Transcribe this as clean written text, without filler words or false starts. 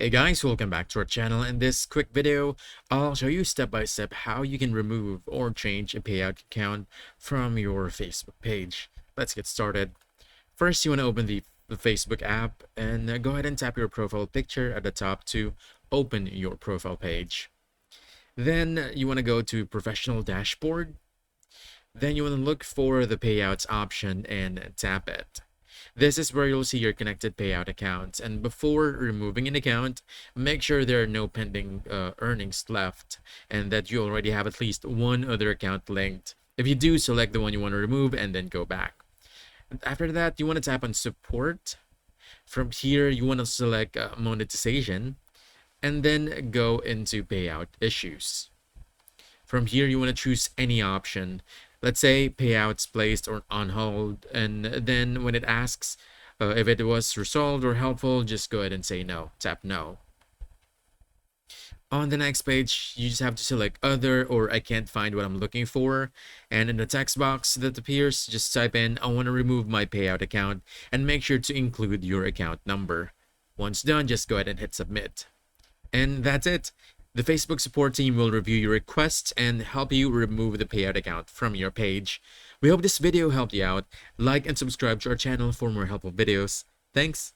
Hey guys, welcome back to our channel. In this quick video, I'll show you step by step how you can remove or change a payout account from your Facebook page. Let's get started. First, you want to open the Facebook app and go ahead and tap your profile picture at the top to open your profile page. Then you want to go to Professional Dashboard. Then you want to look for the payouts option and tap it. This is where you'll see your connected payout accounts. And before removing an account, make sure there are no pending earnings left and that you already have at least one other account linked. If you do, select the one you want to remove and then go back. After that, you want to tap on support. From here, you want to select monetization and then go into payout issues. From here, you want to choose any option. Let's say payouts placed or on hold. And then when it asks if it was resolved or helpful, just go ahead and say no. Tap no. On the next page, you just have to select other or I can't find what I'm looking for. And in the text box that appears, just type in I want to remove my payout account and make sure to include your account number. Once done, just go ahead and hit submit. And that's it. The Facebook support team will review your requests and help you remove the payout account from your page. We hope this video helped you out. Like and subscribe to our channel for more helpful videos. Thanks.